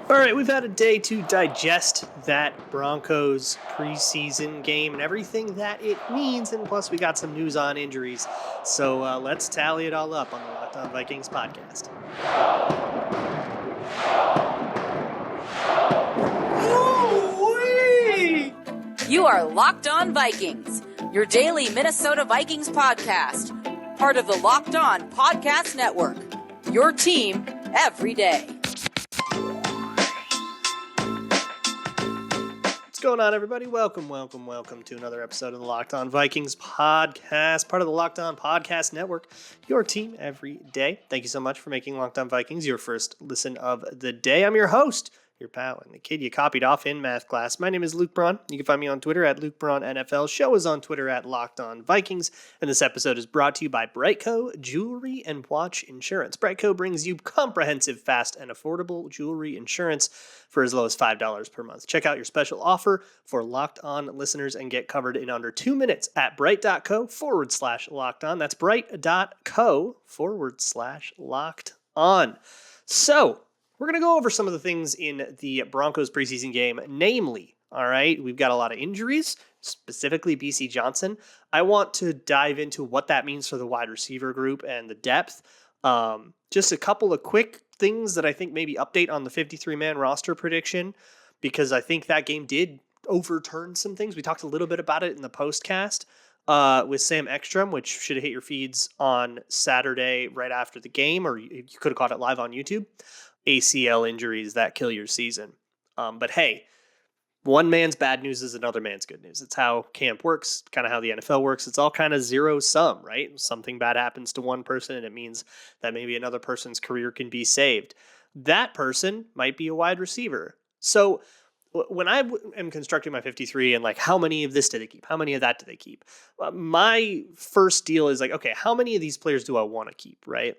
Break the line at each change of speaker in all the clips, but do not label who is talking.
All right, we've had a day to digest that Broncos preseason game and everything that it means, and plus we got some news on injuries. So let's tally it all up on the Locked On Vikings podcast.
Ooh-wee! You are Locked On Vikings, your daily Minnesota Vikings podcast, part of the Locked On Podcast Network, your team every day.
What's going on, everybody? Welcome to another episode of the Locked On Vikings podcast, part of the Locked On Podcast Network, your team every day. Thank you so much for making Locked On Vikings your first listen of the day. I'm your host, your pal, and the kid you copied off in math class. My name is Luke Braun. You can find me on Twitter at Luke Braun NFL. Show is on Twitter at Locked On Vikings. And this episode is brought to you by Brightco Jewelry and Watch Insurance. Brightco brings you comprehensive, fast, and affordable jewelry insurance for as low as $5 per month. Check out your special offer for Locked On listeners and get covered in under 2 minutes at bright.co/locked on. That's bright.co/locked on. So, we're going to go over some of the things in the Broncos preseason game, namely, all right, we've got a lot of injuries, specifically BC Johnson. I want to dive into what that means for the wide receiver group and the depth. Just a couple of quick things that I think maybe update on the 53-man roster prediction, because I think that game did overturn some things. We talked a little bit about it in the postcast with Sam Ekstrom, which should have hit your feeds on Saturday right after the game, or you could have caught it live on YouTube. ACL injuries that kill your season. But hey, one man's bad news is another man's good news. It's how camp works, kind of how the NFL works. It's all kind of zero sum, right? Something bad happens to one person and it means that maybe another person's career can be saved. That person might be a wide receiver. So when I am constructing my 53 and like, how many of this do they keep? How many of that do they keep? My first deal is like, okay, how many of these players do I want to keep, right?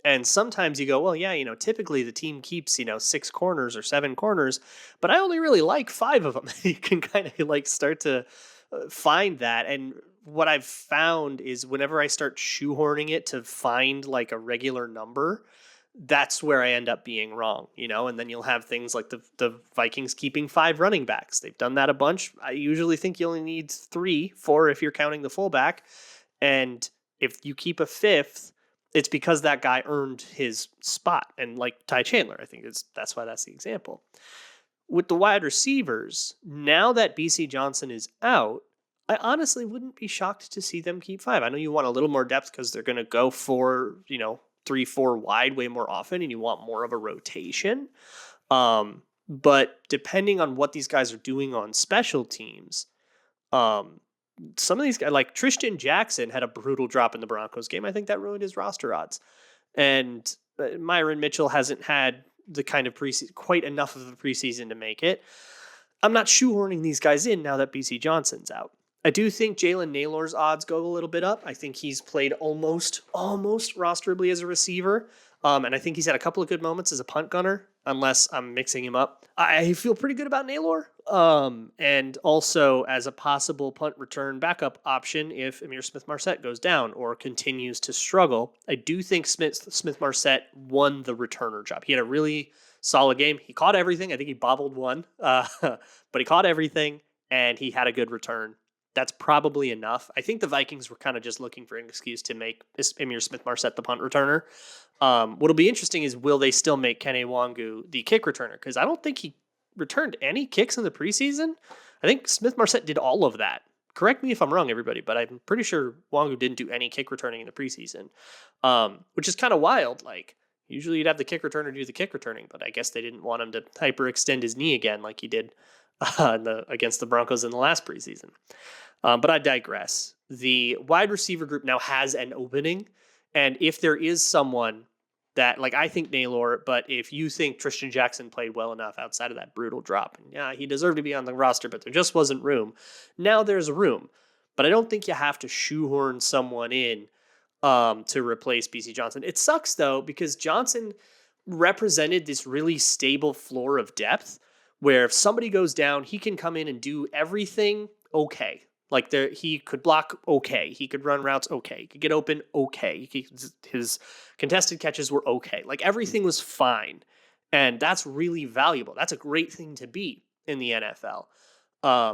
And sometimes you go, well, yeah, typically the team keeps, 6 corners or 7 corners, but I only really like 5 of them. You can kind of like start to find that. And what I've found is whenever I start shoehorning it to find like a regular number, that's where I end up being wrong, and then you'll have things like the Vikings keeping 5 running backs. They've done that a bunch. I usually think you only need 3, 4 if you're counting the fullback. And if you keep a 5th, it's because that guy earned his spot. And like Ty Chandler, I think that's why that's the example. With the wide receivers, now that BC Johnson is out, I honestly wouldn't be shocked to see them keep 5. I know you want a little more depth because they're going to go for, 3, 4 wide way more often, and you want more of a rotation. But depending on what these guys are doing on special teams, some of these guys, like Tristan Jackson, had a brutal drop in the Broncos game. I think that ruined his roster odds. And Myron Mitchell hasn't had the kind of quite enough of a preseason to make it. I'm not shoehorning these guys in now that BC Johnson's out. I do think Jalen Naylor's odds go a little bit up. I think he's played almost rosterably as a receiver. And I think he's had a couple of good moments as a punt gunner, unless I'm mixing him up. I feel pretty good about Naylor. And also as a possible punt return backup option if Ihmir Smith-Marsette goes down or continues to struggle. I do think Smith-Marsette won the returner job. He had a really solid game. He caught everything. I think he bobbled one, but he caught everything and he had a good return. That's probably enough. I think the Vikings were kind of just looking for an excuse to make Ihmir Smith-Marsette the punt returner. What'll be interesting is, will they still make Kene Nwangwu the kick returner? Because I don't think he returned any kicks in the preseason. I think Smith-Marsette did all of that. Correct me if I'm wrong, everybody, but I'm pretty sure Nwangwu didn't do any kick returning in the preseason, which is kind of wild. Like, usually you'd have the kick returner do the kick returning, but I guess they didn't want him to hyperextend his knee again like he did against the Broncos in the last preseason. But I digress. The wide receiver group now has an opening, and if there is someone that, like, I think Naylor, but if you think Tristan Jackson played well enough outside of that brutal drop, and yeah, he deserved to be on the roster, but there just wasn't room. Now there's a room, but I don't think you have to shoehorn someone in to replace BC Johnson. It sucks though, because Johnson represented this really stable floor of depth where if somebody goes down, he can come in and do everything okay. Like he could block okay. He could run routes okay. He could get open okay. His contested catches were okay. Like everything was fine. And that's really valuable. That's a great thing to be in the NFL.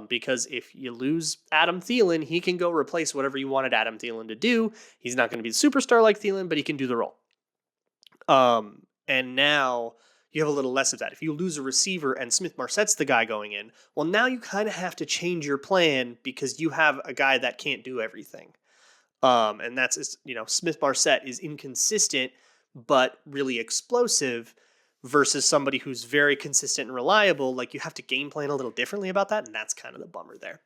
Because if you lose Adam Thielen, he can go replace whatever you wanted Adam Thielen to do. He's not going to be the superstar like Thielen, but he can do the role. And now you have a little less of that. If you lose a receiver and Smith Marsette's the guy going in, well, now you kind of have to change your plan because you have a guy that can't do everything. And that's, Smith Marsette is inconsistent, but really explosive versus somebody who's very consistent and reliable. Like you have to game plan a little differently about that. And that's kind of the bummer there.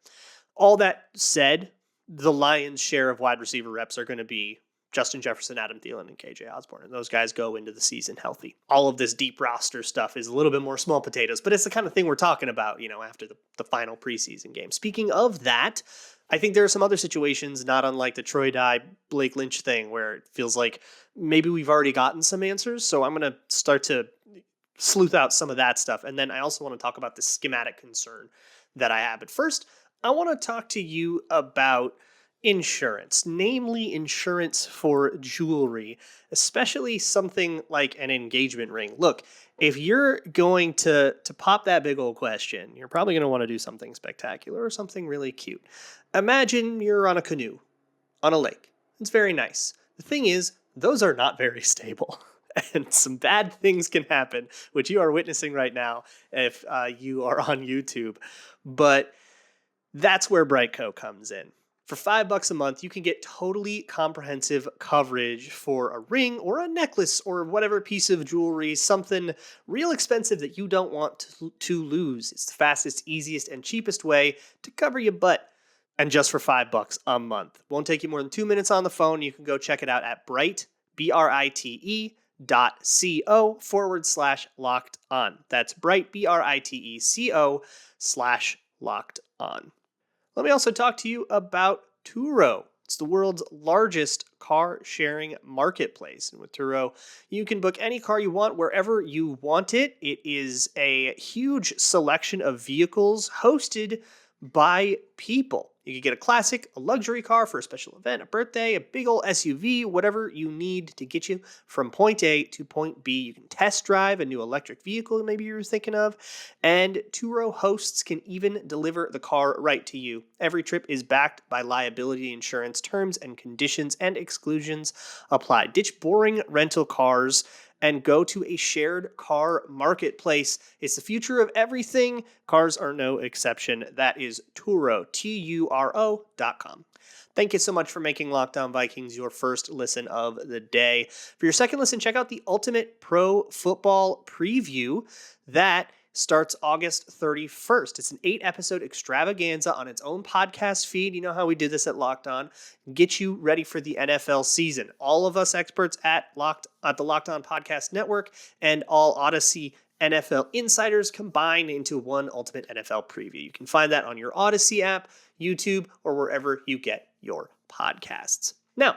All that said, the Lions' share of wide receiver reps are going to be Justin Jefferson, Adam Thielen, and KJ Osborne. And those guys go into the season healthy. All of this deep roster stuff is a little bit more small potatoes, but it's the kind of thing we're talking about, after the final preseason game. Speaking of that, I think there are some other situations, not unlike the Troy Dye, Blake Lynch thing, where it feels like maybe we've already gotten some answers. So I'm going to start to sleuth out some of that stuff. And then I also want to talk about the schematic concern that I have. But first, I want to talk to you about insurance, namely insurance for jewelry, especially something like an engagement ring. Look, if you're going to pop that big old question, you're probably going to want to do something spectacular or something really cute. Imagine you're on a canoe on a lake. It's very nice. The thing is, those are not very stable. And some bad things can happen, which you are witnessing right now if you are on YouTube. But that's where Brightco comes in. For $5 a month, you can get totally comprehensive coverage for a ring or a necklace or whatever piece of jewelry, something real expensive that you don't want to lose. It's the fastest, easiest, and cheapest way to cover your butt. And just for $5 a month. Won't take you more than 2 minutes on the phone. You can go check it out at brite.co/locked on. That's brite.co/locked on. Let me also talk to you about Turo. It's the world's largest car sharing marketplace. And with Turo, you can book any car you want wherever you want it. It is a huge selection of vehicles hosted by people. You could get a classic, a luxury car for a special event, a birthday, a big old SUV, whatever you need to get you from point A to point B. You can test drive a new electric vehicle maybe you're thinking of, and Turo hosts can even deliver the car right to you. Every trip is backed by liability insurance. Terms and conditions and exclusions apply. Ditch boring rental cars and go to a shared car marketplace. It's the future of everything. Cars are no exception. That is Turo, Turo.com. Thank you so much for making Locked On Vikings your first listen of the day. For your second listen, check out the Ultimate Pro Football Preview. That starts August 31st. It's an 8-episode extravaganza on its own podcast feed. You know how we did this at Locked On. Get you ready for the NFL season. All of us experts at the Locked On Podcast Network and all Odyssey NFL insiders combined into one ultimate NFL preview. You can find that on your Odyssey app, YouTube, or wherever you get your podcasts. Now,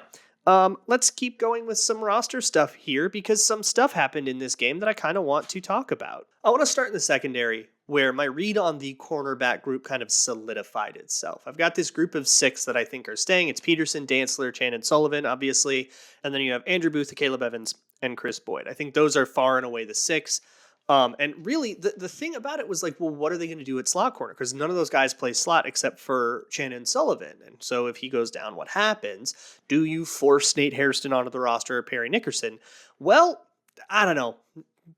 let's keep going with some roster stuff here because some stuff happened in this game that I kind of want to talk about. I want to start in the secondary where my read on the cornerback group kind of solidified itself. I've got this group of 6 that I think are staying. It's Peterson, Dantzler, Chandon Sullivan, obviously, and then you have Andrew Booth, Caleb Evans, and Chris Boyd. I think those are far and away the 6. And really, the thing about it was like, well, what are they going to do at slot corner? Because none of those guys play slot except for Chandon Sullivan. And so if he goes down, what happens? Do you force Nate Hairston onto the roster or Perry Nickerson? Well, I don't know.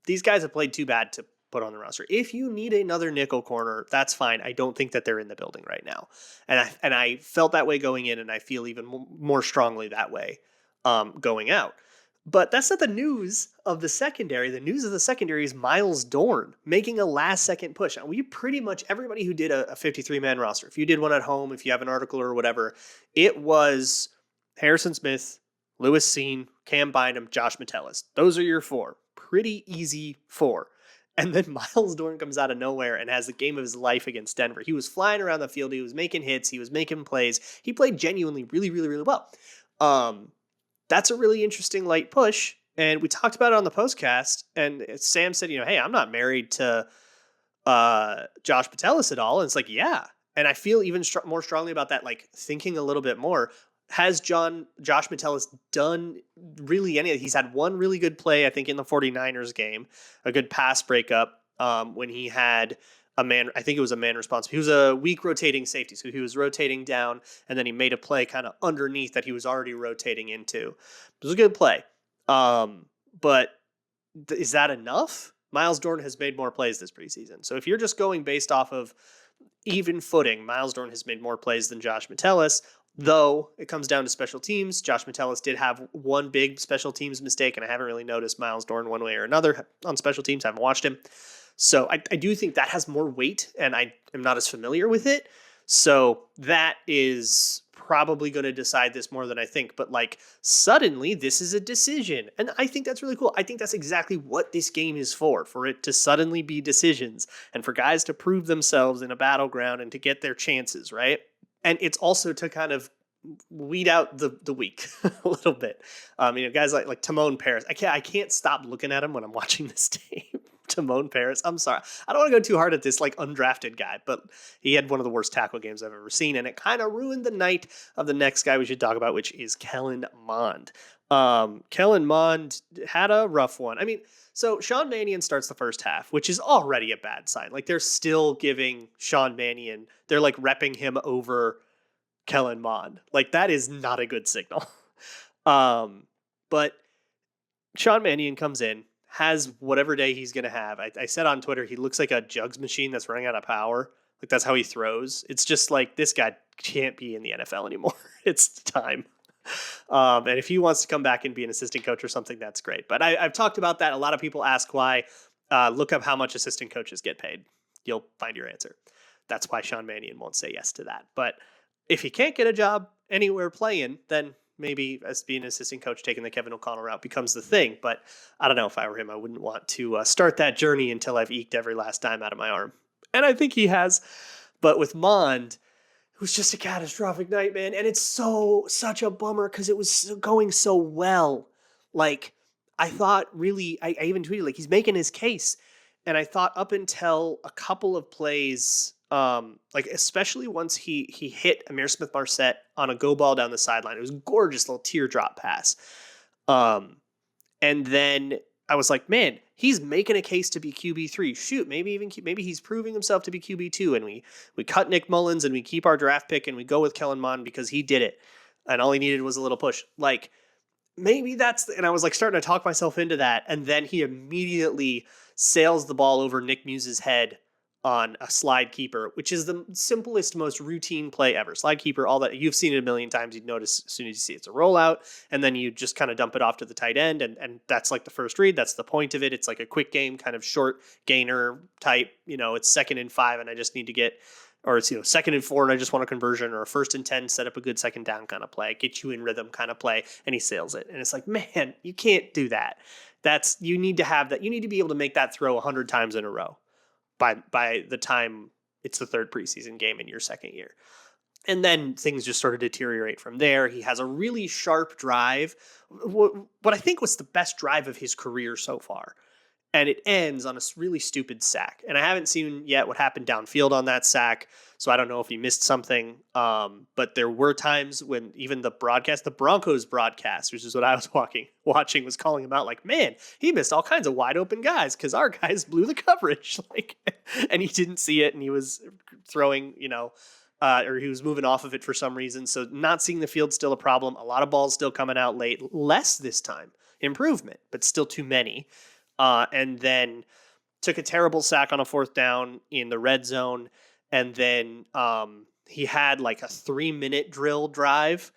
These guys have played too bad to put on the roster. If you need another nickel corner, that's fine. I don't think that they're in the building right now. And I felt that way going in, and I feel even more strongly that way going out. But that's not the news of the secondary. The news of the secondary is Miles Dorn making a last-second push. And we pretty much, everybody who did a 53-man roster, if you did one at home, if you have an article or whatever, it was Harrison Smith, Lewis Cine, Cam Bynum, Josh Metellus. Those are your 4. Pretty easy 4. And then Miles Dorn comes out of nowhere and has the game of his life against Denver. He was flying around the field. He was making hits. He was making plays. He played genuinely really, really, really well. That's a really interesting light push. And we talked about it on the postcast. And Sam said, hey, I'm not married to Josh Metellus at all. And it's like, yeah. And I feel even more strongly about that, like thinking a little bit more. has Josh Metellus done really any? He's had one really good play, I think, in the 49ers game, a good pass breakup when he had a man. I think it was a man responsible. He was a weak rotating safety, so he was rotating down, and then he made a play kind of underneath that he was already rotating into. It was a good play, but is that enough? Miles Dorn has made more plays this preseason. So if you're just going based off of even footing, Miles Dorn has made more plays than Josh Metellus. Though it comes down to special teams, Josh Metellus did have one big special teams mistake, and I haven't really noticed Miles Dorn one way or another on special teams. I haven't watched him. So I do think that has more weight, and I am not as familiar with it. So that is probably going to decide this more than I think. But like suddenly, this is a decision. And I think that's really cool. I think that's exactly what this game is for it to suddenly be decisions and for guys to prove themselves in a battleground and to get their chances, right? And it's also to kind of weed out the weak a little bit. Guys like Timon Paris. I can't stop looking at him when I'm watching this tape. Timon Paris. I'm sorry. I don't want to go too hard at this like undrafted guy, but he had one of the worst tackle games I've ever seen, and it kind of ruined the night of the next guy we should talk about, which is Kellen Mond. Kellen Mond had a rough one. So Sean Mannion starts the first half, which is already a bad sign. Like they're still giving Sean Mannion, they're like repping him over Kellen Mond. Like that is not a good signal. But Sean Mannion comes in, has whatever day he's going to have. I said on Twitter, he looks like a jugs machine that's running out of power. Like that's how he throws. It's just like this guy can't be in the NFL anymore. It's time. And if he wants to come back and be an assistant coach or something, that's great. But I've talked about that. A lot of people ask why. Look up how much assistant coaches get paid. You'll find your answer. That's why Sean Mannion won't say yes to that. But if he can't get a job anywhere playing, then maybe as being an assistant coach, taking the Kevin O'Connell route becomes the thing. But I don't know, if I were him, I wouldn't want to start that journey until I've eked every last dime out of my arm. And I think he has. But with Mond, it was just a catastrophic night, man. And it's such a bummer because it was going so well. Like, I thought really, I even tweeted, like, he's making his case. And I thought up until a couple of plays, like especially once he hit Amir Smith-Marset on a go ball down the sideline. It was a gorgeous little teardrop pass. And then I was like, man, he's making a case to be QB3. Shoot, maybe he's proving himself to be QB2. And we cut Nick Mullens and we keep our draft pick and we go with Kellen Mond because he did it. And all he needed was a little push. Like, maybe and I was like starting to talk myself into that. And then he immediately sails the ball over Nick Muse's head on a slide keeper, which is the simplest, most routine play ever. Slide keeper, all that. You've seen it a million times. You'd notice as soon as you see it's a rollout, and then you just kind of dump it off to the tight end, and that's like the first read. That's the point of it. It's like a quick game, kind of short gainer type. It's 2nd and 5, and I just need to get, or it's 2nd and 4, and I just want a conversion, or a 1st and 10, set up a good second down kind of play, get you in rhythm kind of play, and he sails it. And it's like, man, you can't do that. You need to have that. You need to be able to make that throw 100 times in a row by the time it's the 3rd preseason game in your 2nd year. And then things just sort of deteriorate from there. He has a really sharp drive, what I think was the best drive of his career so far. And it ends on a really stupid sack. And I haven't seen yet what happened downfield on that sack, so I don't know if he missed something. But there were times when even the Broncos broadcast, which is what I was watching, was calling him out like, man, he missed all kinds of wide open guys because our guys blew the coverage. And he didn't see it, and he was throwing, or he was moving off of it for some reason. So not seeing the field still a problem. A lot of balls still coming out late. Less this time. Improvement, but still too many. And then took a terrible sack on a 4th down in the red zone. And then he had like a 3-minute drill drive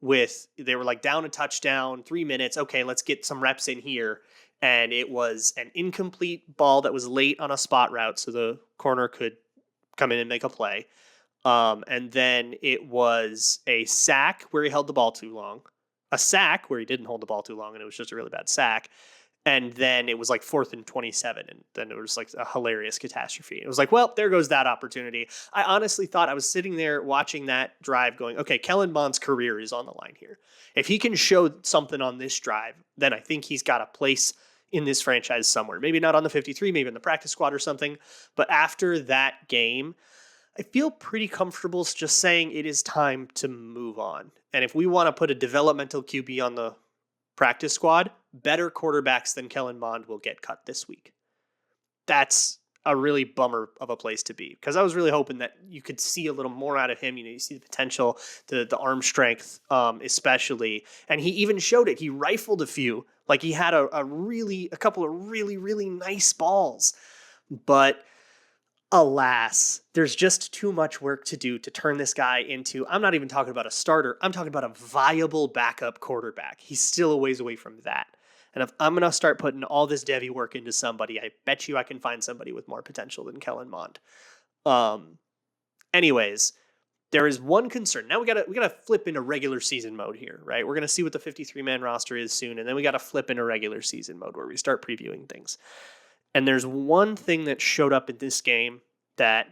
they were like down a touchdown, 3 minutes. Okay, let's get some reps in here. And it was an incomplete ball that was late on a spot route, so the corner could come in and make a play. And then it was a sack where he held the ball too long, a sack where he didn't hold the ball too long, and it was just a really bad sack. And then it was like 4th and 27. And then it was like a hilarious catastrophe. It was like, well, there goes that opportunity. I honestly thought, I was sitting there watching that drive going, okay, Kellen Mond's career is on the line here. If he can show something on this drive, then I think he's got a place in this franchise somewhere. Maybe not on the 53, maybe in the practice squad or something. But after that game, I feel pretty comfortable just saying it is time to move on. And if we want to put a developmental QB on the practice squad, better quarterbacks than Kellen Mond will get cut this week. That's a really bummer of a place to be, because I was really hoping that you could see a little more out of him. You see the potential, the arm strength, especially, and he even showed it. He rifled a few, like he had a couple of really nice balls, but alas, there's just too much work to do to turn this guy into, I'm not even talking about a starter, I'm talking about a viable backup quarterback. He's still a ways away from that. And if I'm going to start putting all this Devi work into somebody, I bet you I can find somebody with more potential than Kellen Mond. Anyways, there is one concern. Now we gotta flip into regular season mode here, right? We're gonna see what the 53-man roster is soon, and then we gotta flip into regular season mode where we start previewing things. And there's one thing that showed up in this game that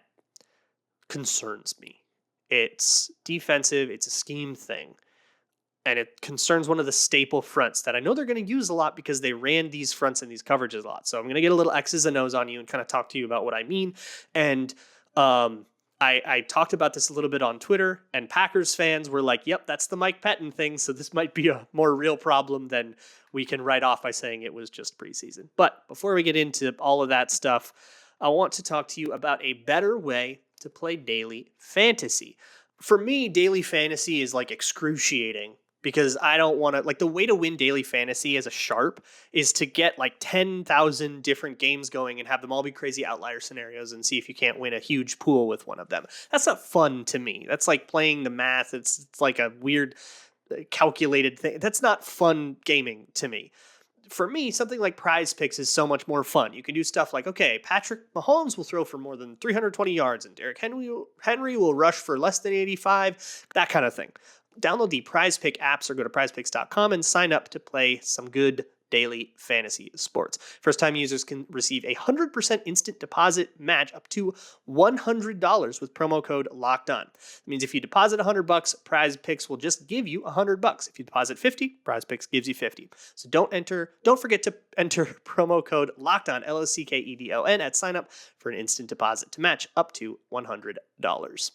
concerns me. It's defensive, it's a scheme thing. And it concerns one of the staple fronts that I know they're going to use a lot because they ran these fronts and these coverages a lot. So I'm going to get a little X's and O's on you and kind of talk to you about what I mean. And I talked about this a little bit on Twitter, and Packers fans were like, yep, that's the Mike Pettin thing. So this might be a more real problem than we can write off by saying it was just preseason. But before we get into all of that stuff, I want to talk to you about a better way to play daily fantasy. For me, daily fantasy is like excruciating, because I don't want to, like, the way to win daily fantasy as a sharp is to get like 10,000 different games going and have them all be crazy outlier scenarios and see if you can't win a huge pool with one of them. That's not fun to me. That's like playing the math. It's like a weird calculated thing. That's not fun gaming to me. For me, something like Prize Picks is so much more fun. You can do stuff like, okay, Patrick Mahomes will throw for more than 320 yards and Derrick Henry will rush for less than 85, that kind of thing. Download the Prize Pick apps or go to prizepicks.com and sign up to play some good daily fantasy sports. First-time users can receive a 100% instant deposit match up to $100 with promo code LOCKEDON. That means if you deposit $100, Prize Picks will just give you $100. If you deposit $50, Prize Picks gives you $50. So don't forget to enter promo code LOCKEDON, LOCKEDON, at sign up for an instant deposit to match up to $100.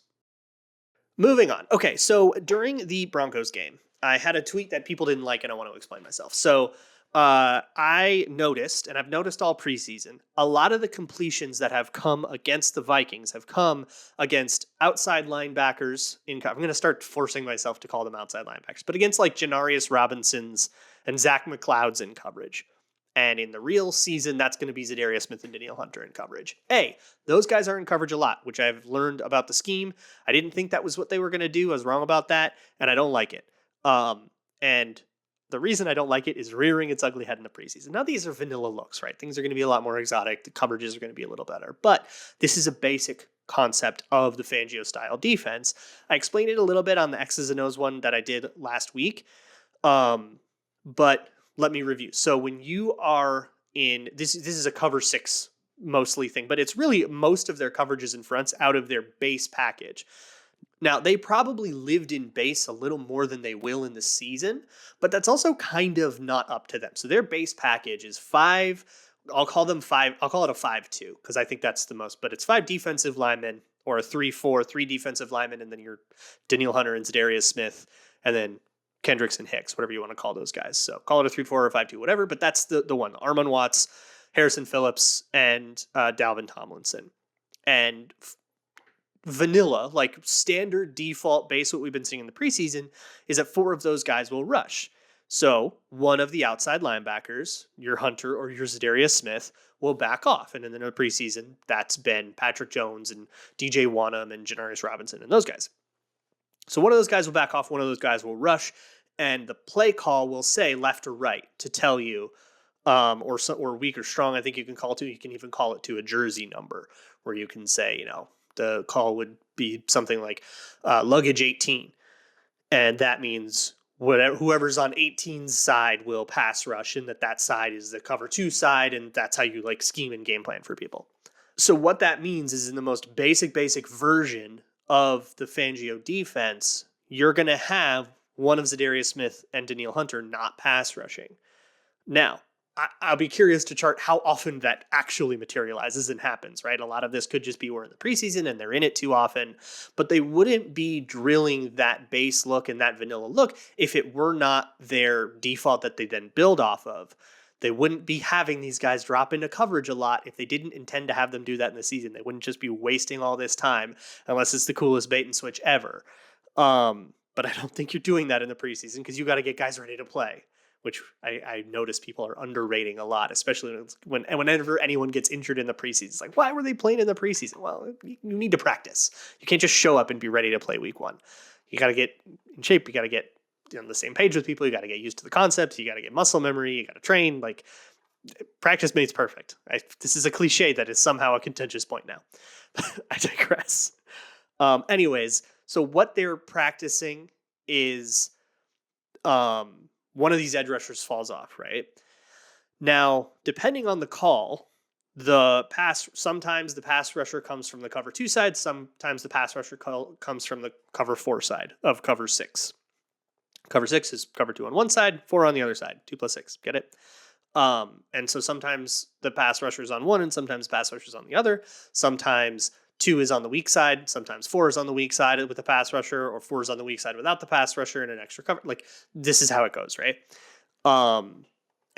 Moving on. Okay, so during the Broncos game, I had a tweet that people didn't like, and I want to explain myself. So I noticed, and I've noticed all preseason, a lot of the completions that have come against the Vikings have come against outside linebackers. I'm going to start forcing myself to call them outside linebackers, but against like Janarius Robinson's and Zach McLeod's in coverage. And in the real season, that's going to be Zadarius Smith and Danielle Hunter in coverage. Those guys are in coverage a lot, which I've learned about the scheme. I didn't think that was what they were going to do. I was wrong about that, and I don't like it. And the reason I don't like it is rearing its ugly head in the preseason. Now, these are vanilla looks, right? Things are going to be a lot more exotic. The coverages are going to be a little better. But this is a basic concept of the Fangio-style defense. I explained it a little bit on the X's and O's one that I did last week. But let me review. So when you are in, this is a cover six mostly thing, but it's really most of their coverages and fronts out of their base package. Now, they probably lived in base a little more than they will in the season, but that's also kind of not up to them. So their base package is five. I'll call it a 5-2 because I think that's the most, but it's 5 defensive linemen, or a 3-4, 3 defensive linemen, and then your Danielle Hunter and Zadarius Smith, and then Kendricks and Hicks, whatever you want to call those guys. So call it a 3-4 or 5-2, whatever, but that's the one. Armon Watts, Harrison Phillips, and Dalvin Tomlinson. And vanilla, like standard default base, what we've been seeing in the preseason, is that 4 of those guys will rush. So one of the outside linebackers, your Hunter or your Zadarius Smith, will back off. And in the preseason, that's been Patrick Jones and DJ Wanham and Janarius Robinson and those guys. So one of those guys will back off, one of those guys will rush, and the play call will say left or right to tell you, or weak or strong. I think you can call it to. You can even call it to a jersey number, where you can say, the call would be something like luggage 18, and that means whoever's on 18's side will pass rush, and that side is the cover 2 side, and that's how you like scheme and game plan for people. So what that means is, in the most basic version of the Fangio defense, you're going to have one of Zadarius Smith and Danielle Hunter not pass rushing. Now, I'll be curious to chart how often that actually materializes and happens, right? A lot of this could just be we're in the preseason and they're in it too often, but they wouldn't be drilling that base look and that vanilla look if it were not their default that they then build off of. They wouldn't be having these guys drop into coverage a lot if they didn't intend to have them do that in the season. They wouldn't just be wasting all this time unless it's the coolest bait and switch ever. But I don't think you're doing that in the preseason because you got to get guys ready to play, which I notice people are underrating a lot, especially whenever anyone gets injured in the preseason. It's like, why were they playing in the preseason? Well, you need to practice. You can't just show up and be ready to play week one. You got to get in shape. You got to get on the same page with people. You got to get used to the concepts. You got to get muscle memory. You got to train. Like, practice makes perfect. This is a cliche that is somehow a contentious point now. I digress. Anyways, so what they're practicing is one of these edge rushers falls off, right? Now, depending on the call, sometimes the pass rusher comes from the cover 2 side, sometimes the pass rusher comes from the cover 4 side of cover 6. Cover 6 is cover 2 on one side, 4 on the other side, 2 plus 6. Get it? And so sometimes the pass rusher is on one and sometimes the pass rusher is on the other. Sometimes 2 is on the weak side. Sometimes 4 is on the weak side with the pass rusher, or 4 is on the weak side without the pass rusher and an extra cover. Like, this is how it goes, right?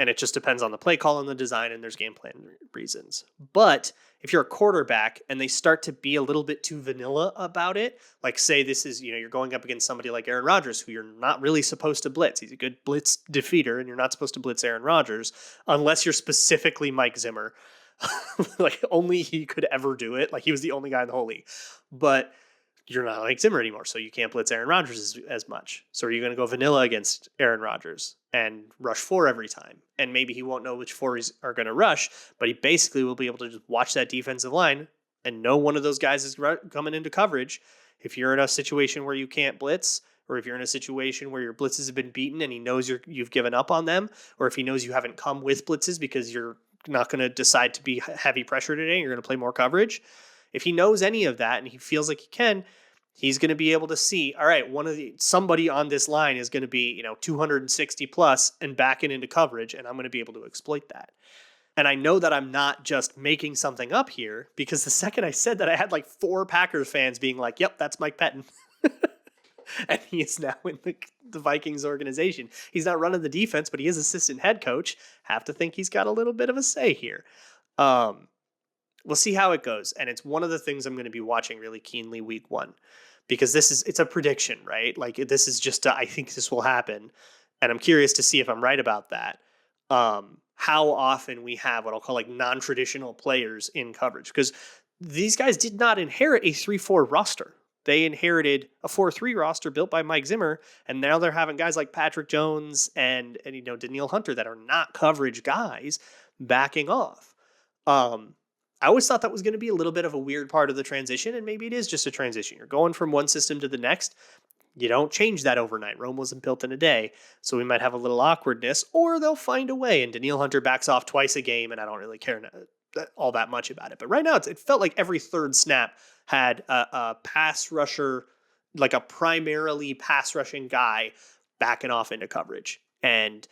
And it just depends on the play call and the design, and there's game plan reasons. But if you're a quarterback and they start to be a little bit too vanilla about it, like say this is, you're going up against somebody like Aaron Rodgers, who you're not really supposed to blitz. He's a good blitz defeater, and you're not supposed to blitz Aaron Rodgers unless you're specifically Mike Zimmer. Like, only he could ever do it. Like, he was the only guy in the whole league. But you're not like Zimmer anymore, so you can't blitz Aaron Rodgers as much. So are you going to go vanilla against Aaron Rodgers and rush 4 every time? And maybe he won't know which 4 are going to rush, but he basically will be able to just watch that defensive line and know one of those guys is coming into coverage. If you're in a situation where you can't blitz, or if you're in a situation where your blitzes have been beaten and he knows you've given up on them, or if he knows you haven't come with blitzes because you're not going to decide to be heavy pressure today, you're going to play more coverage. If he knows any of that and he feels like he can, he's going to be able to see, all right, somebody on this line is going to be, 260 plus and backing into coverage, and I'm going to be able to exploit that. And I know that I'm not just making something up here, because the second I said that, I had like 4 Packers fans being like, yep, that's Mike Pettin. And he is now in the Vikings organization. He's not running the defense, but he is assistant head coach. Have to think he's got a little bit of a say here. We'll see how it goes. And it's one of the things I'm going to be watching really keenly week 1, because it's a prediction, right? Like, this is just, I think this will happen. And I'm curious to see if I'm right about that. How often we have what I'll call like non-traditional players in coverage, because these guys did not inherit a 3-4 roster. They inherited a 4-3 roster built by Mike Zimmer, and now they're having guys like Patrick Jones and Danielle Hunter that are not coverage guys backing off. I always thought that was going to be a little bit of a weird part of the transition, and maybe it is just a transition. You're going from one system to the next. You don't change that overnight. Rome wasn't built in a day, so we might have a little awkwardness, or they'll find a way, and Danielle Hunter backs off twice a game, and I don't really care all that much about it. But right now, it felt like every third snap had a pass rusher, like a primarily pass rushing guy backing off into coverage. And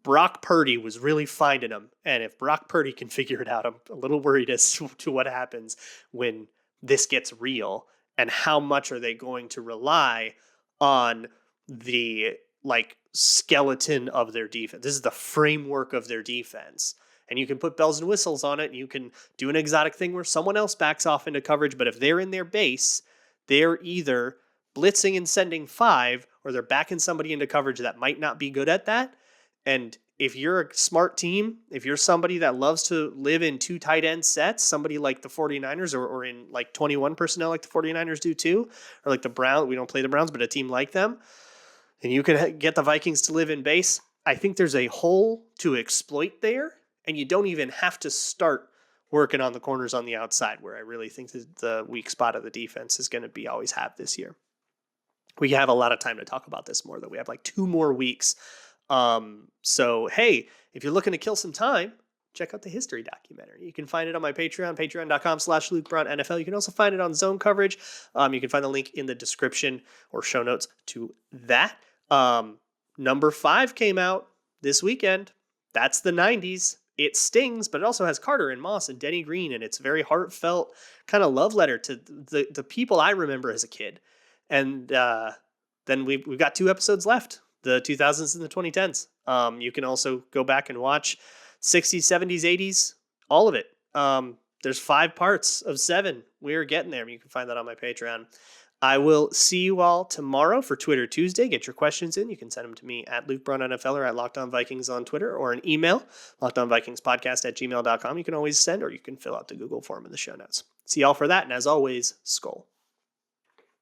Brock Purdy was really finding them. And if Brock Purdy can figure it out, I'm a little worried as to what happens when this gets real, and how much are they going to rely on the skeleton of their defense. This is the framework of their defense. And you can put bells and whistles on it, and you can do an exotic thing where someone else backs off into coverage. But if they're in their base, they're either blitzing and sending 5, or they're backing somebody into coverage that might not be good at that. And if you're a smart team, if you're somebody that loves to live in 2 tight end sets, somebody like the 49ers, or in like 21 personnel like the 49ers do too, or like the Browns, we don't play the Browns, but a team like them, and you can get the Vikings to live in base, I think there's a hole to exploit there. And you don't even have to start working on the corners on the outside, where I really think that the weak spot of the defense is going to be always have this year. We have a lot of time to talk about this more, though. We have like 2 more weeks. So, hey, if you're looking to kill some time, check out the history documentary. You can find it on my Patreon, patreon.com/LukeBrownNFL. You can also find it on Zone Coverage. You can find the link in the description or show notes to that. Number 5 came out this weekend. that's the 90s. It stings, but it also has Carter and Moss and Denny Green, and it's a very heartfelt kind of love letter to the people I remember as a kid. And then we've got 2 episodes left, the 2000s and the 2010s. You can also go back and watch 60s, 70s, 80s, all of it. There's 5 parts of 7. We're getting there. You can find that on my Patreon. I will see you all tomorrow for Twitter Tuesday. Get your questions in. You can send them to me at Luke Braun NFL or at Locked On Vikings on Twitter, or an email, lockedonvikingspodcast@gmail.com. You can always send, or you can fill out the Google form in the show notes. See y'all for that. And as always, Skull.